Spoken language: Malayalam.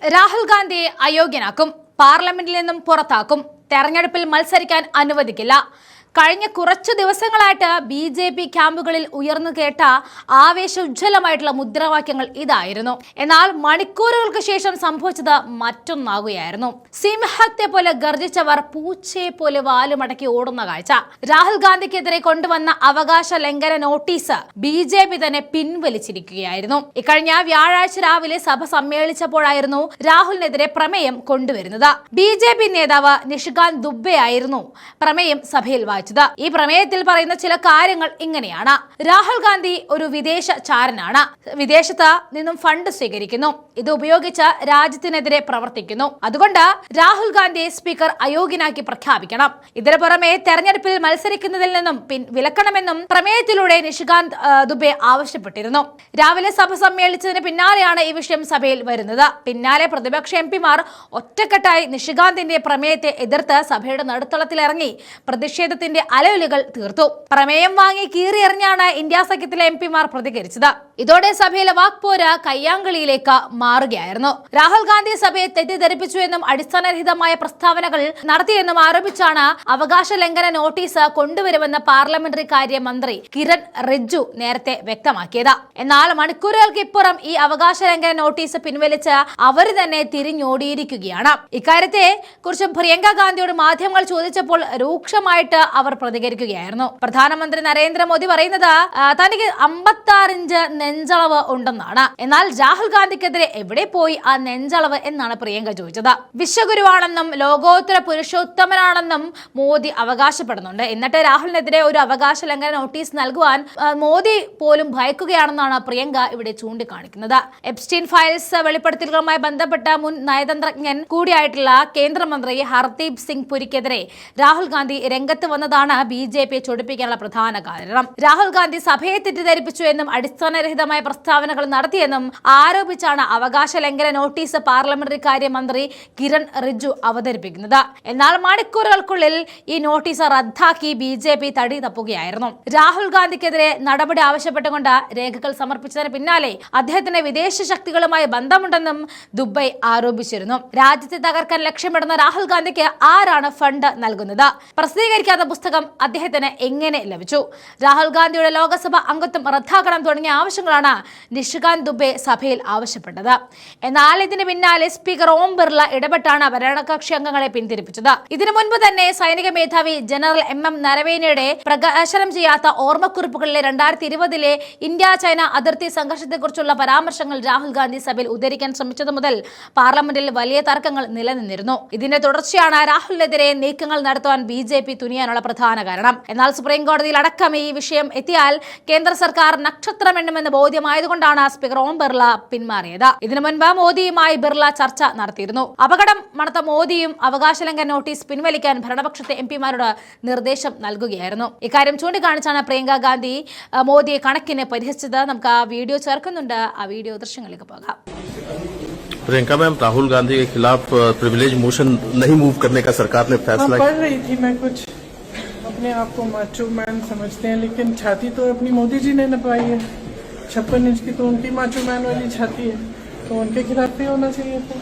രാഹുൽ ഗാന്ധിയെ അയോഗ്യനാക്കും, പാർലമെന്റിൽ നിന്നും പുറത്താക്കും, തെരഞ്ഞെടുപ്പിൽ മത്സരിക്കാൻ അനുവദിക്കില്ല. കഴിഞ്ഞ കുറച്ചു ദിവസങ്ങളായിട്ട് BJP ക്യാമ്പുകളിൽ ഉയർന്നു കേട്ട ആവേശോജ്വലമായിട്ടുള്ള മുദ്രാവാക്യങ്ങൾ ഇതായിരുന്നു. എന്നാൽ മണിക്കൂറുകൾക്ക് ശേഷം സംഭവിച്ചത് മറ്റൊന്നാകുകയായിരുന്നു. സിംഹത്തെ പോലെ ഗർജിച്ചവർ പൂച്ചയെ പോലെ വാലുമടക്കി ഓടുന്ന കാഴ്ച. രാഹുൽ ഗാന്ധിക്കെതിരെ കൊണ്ടുവന്ന അവകാശ ലംഘന നോട്ടീസ് BJP തന്നെ പിൻവലിച്ചിരിക്കുകയായിരുന്നു. ഇക്കഴിഞ്ഞ വ്യാഴാഴ്ച രാവിലെ സഭ സമ്മേളിച്ചപ്പോഴായിരുന്നു രാഹുലിനെതിരെ പ്രമേയം കൊണ്ടുവരുന്നത്. BJP നേതാവ് നിഷികാന്ത് ദുബെ ആയിരുന്നു പ്രമേയം സഭയിൽ വായിച്ചത്. ഈ പ്രമേയത്തിൽ പറയുന്ന ചില കാര്യങ്ങൾ ഇങ്ങനെയാണ്. രാഹുൽ ഗാന്ധി ഒരു വിദേശ ചാരനാണ്, വിദേശത്ത് നിന്നും ഫണ്ട് സ്വീകരിക്കുന്നു, ഇത് ഉപയോഗിച്ച് രാജ്യത്തിനെതിരെ പ്രവർത്തിക്കുന്നു. അതുകൊണ്ട് രാഹുൽ ഗാന്ധിയെ സ്പീക്കർ അയോഗ്യനാക്കി പ്രഖ്യാപിക്കണം. ഇതിനു പുറമെ തെരഞ്ഞെടുപ്പിൽ മത്സരിക്കുന്നതിൽ നിന്നും വിലക്കണമെന്നും പ്രമേയത്തിലൂടെ നിഷികാന്ത് ദുബെ ആവശ്യപ്പെട്ടിരുന്നു. രാവിലെ സഭ സമ്മേളിച്ചതിന് പിന്നാലെയാണ് ഈ വിഷയം സഭയിൽ വരുന്നത്. പിന്നാലെ പ്രതിപക്ഷ MP-മാർ ഒറ്റക്കെട്ടായി നിഷികാന്തിന്റെ പ്രമേയത്തെ എതിർത്ത് സഭയുടെ നടുത്തളത്തിലിറങ്ങി പ്രതിഷേധത്തിന്റെ അലയൊലികൾ തീർത്തു. പ്രമേയം വാങ്ങി കീറിയെറിഞ്ഞാണ് ഇന്ത്യ സഖ്യത്തിലെ MP-മാർ പ്രതികരിച്ചത്. ഇതോടെ സഭയിലെ വാക്പോര് കയ്യാങ്കളിയിലേക്ക് മാറുകയായിരുന്നു. രാഹുൽ ഗാന്ധി സഭയെ തെറ്റിദ്ധരിപ്പിച്ചു എന്നും അടിസ്ഥാനരഹിതമായ പ്രസ്താവനകൾ നടത്തിയെന്നും ആരോപിച്ചാണ് അവകാശ ലംഘന നോട്ടീസ് കൊണ്ടുവരുമെന്ന് പാർലമെന്ററി കാര്യ മന്ത്രി കിരൺ റിജ്ജു നേരത്തെ വ്യക്തമാക്കിയത്. എന്നാൽ മണിക്കൂറുകൾക്ക് ഇപ്പുറം ഈ അവകാശ ലംഘന നോട്ടീസ് പിൻവലിച്ച് അവർ തന്നെ തിരിഞ്ഞോടിയിരിക്കുകയാണ്. ഇക്കാര്യത്തെ കുറിച്ച് പ്രിയങ്ക ഗാന്ധിയോട് മാധ്യമങ്ങൾ ചോദിച്ചപ്പോൾ രൂക്ഷമായിട്ട് അവർ പ്രതികരിക്കുകയായിരുന്നു. പ്രധാനമന്ത്രി നരേന്ദ്രമോദി പറയുന്നത് തനിക്ക് 56 ഇഞ്ച് നെഞ്ചളവ് ഉണ്ടെന്നാണ്. എന്നാൽ രാഹുൽ ഗാന്ധിക്കെതിരെ എവിടെ പോയി ആ നെഞ്ചളവ് എന്നാണ് പ്രിയങ്ക ചോദിച്ചത്. വിശ്വഗുരുവാണെന്നും ലോകോത്തര പുരുഷോത്തമനാണെന്നും മോദി അവകാശപ്പെടുന്നുണ്ട്. എന്നിട്ട് രാഹുലിനെതിരെ ഒരു അവകാശ ലംഘന നോട്ടീസ് നൽകുവാൻ മോദി പോലും ഭയക്കുകയാണെന്നാണ് പ്രിയങ്ക ഇവിടെ ചൂണ്ടിക്കാണിക്കുന്നത്. എപ്സ്റ്റീൻ ഫയൽസ് വെളിപ്പെടുത്തലുകളുമായി ബന്ധപ്പെട്ട മുൻ നയതന്ത്രജ്ഞൻ കൂടിയായിട്ടുള്ള കേന്ദ്രമന്ത്രി ഹർദീപ് സിംഗ് പുരിക്കെതിരെ രാഹുൽ ഗാന്ധി രംഗത്ത് വന്നതാണ് BJP ചൊടിപ്പിക്കാനുള്ള പ്രധാന കാരണം. രാഹുൽ ഗാന്ധി സഭയെ തെറ്റിദ്ധരിപ്പിച്ചു എന്നും അടിസ്ഥാനരഹിതമായ പ്രസ്താവനകൾ നടത്തിയെന്നും ആരോപിച്ചാണ് അവകാശ ലംഘന നോട്ടീസ് പാർലമെന്ററി കാര്യ മന്ത്രി കിരൺ റിജ്ജു അവതരിപ്പിക്കുന്നത്. എന്നാൽ മണിക്കൂറുകൾക്കുള്ളിൽ ഈ നോട്ടീസ് റദ്ദാക്കി BJP തടി തപ്പുകയായിരുന്നു. രാഹുൽ ഗാന്ധിക്കെതിരെ നടപടി ആവശ്യപ്പെട്ടുകൊണ്ട് രേഖകൾ സമർപ്പിച്ചതിന് പിന്നാലെ അദ്ദേഹത്തിന് വിദേശ ശക്തികളുമായി ബന്ധമുണ്ടെന്നും ദുബൈ ആരോപിച്ചിരുന്നു. രാജ്യത്തെ തകർക്കാൻ ലക്ഷ്യമിടുന്ന രാഹുൽ ഗാന്ധിക്ക് ആരാണ് ഫണ്ട് നൽകുന്നത്? പ്രസിദ്ധീകരിക്കാത്ത പുസ്തകം അദ്ദേഹത്തിന് എങ്ങനെ ലഭിച്ചു? രാഹുൽ ഗാന്ധിയുടെ ലോക്സഭ അംഗത്വം റദ്ദാക്കണം തുടങ്ങിയ ആവശ്യങ്ങളാണ് നിഷികാന്ത് ദുബെ സഭയിൽ ആവശ്യപ്പെട്ടത്. എന്നാൽ ഇതിന് പിന്നാലെ സ്പീക്കർ ഓം ബിർള ഇടപെട്ടാണ് ഭരണകക്ഷി അംഗങ്ങളെ പിന്തിരിപ്പിച്ചത്. ഇതിനു മുൻപ് തന്നെ സൈനിക മേധാവി ജനറൽ MM നരവേനയുടെ പ്രകാശനം ചെയ്യാത്ത ഓർമ്മക്കുറിപ്പുകളിലെ 2020 ഇന്ത്യ ചൈന അതിർത്തി സംഘർഷത്തെക്കുറിച്ചുള്ള പരാമർശങ്ങൾ രാഹുൽ ഗാന്ധി സഭയിൽ ഉദ്ധരിക്കാൻ ശ്രമിച്ചത് മുതൽ പാർലമെന്റിൽ വലിയ തർക്കങ്ങൾ നിലനിന്നിരുന്നു. ഇതിന്റെ തുടർച്ചയാണ് രാഹുലിനെതിരെ നീക്കങ്ങൾ നടത്തുവാൻ BJP തുനിയാനുള്ള പ്രധാന കാരണം. എന്നാൽ സുപ്രീം കോടതിയിൽ അടക്കം ഈ വിഷയം എത്തിയാൽ കേന്ദ്ര സർക്കാർ നക്ഷത്രമെണ്ണുമെന്ന് ബോധ്യമായതുകൊണ്ടാണ് സ്പീക്കർ ഓം ബിർള പിന്മാറിയത്. ഇതിനു മുൻപ് മോദിയുമായി ബിർള ചർച്ച നടത്തിയിരുന്നു. അപകടം മണത്ത മോദിയും അവകാശ ലംഘന നോട്ടീസ് പിൻവലിക്കാൻ ഭരണപക്ഷത്തെ MP-മാരോട് നിർദ്ദേശം നൽകുകയായിരുന്നു. ഇക്കാര്യം ചൂണ്ടിക്കാണിച്ചാണ് പ്രിയങ്ക ഗാന്ധി മോദിയെ കണക്കിന് പരിഹസിച്ചത്. നമുക്ക് ആ വീഡിയോ ചേർക്കുന്നുണ്ട്. ആ വീഡിയോ ദൃശ്യങ്ങളിലേക്ക് പോകാം. प्रियंका मैम, राहुल गांधी के खिलाफ प्रिविलेज मोशन नहीं मूव करने का सरकार ने फैसला पढ़ रही थी मैं, कुछ अपने आप को माचो मैन समझते हैं, लेकिन छाती तो अपनी मोदी जी ने नपाई है। 56 इंच की तो उनकी माचो मैन वाली छाती है, तो उनके खिलाफ भी होना चाहिए था।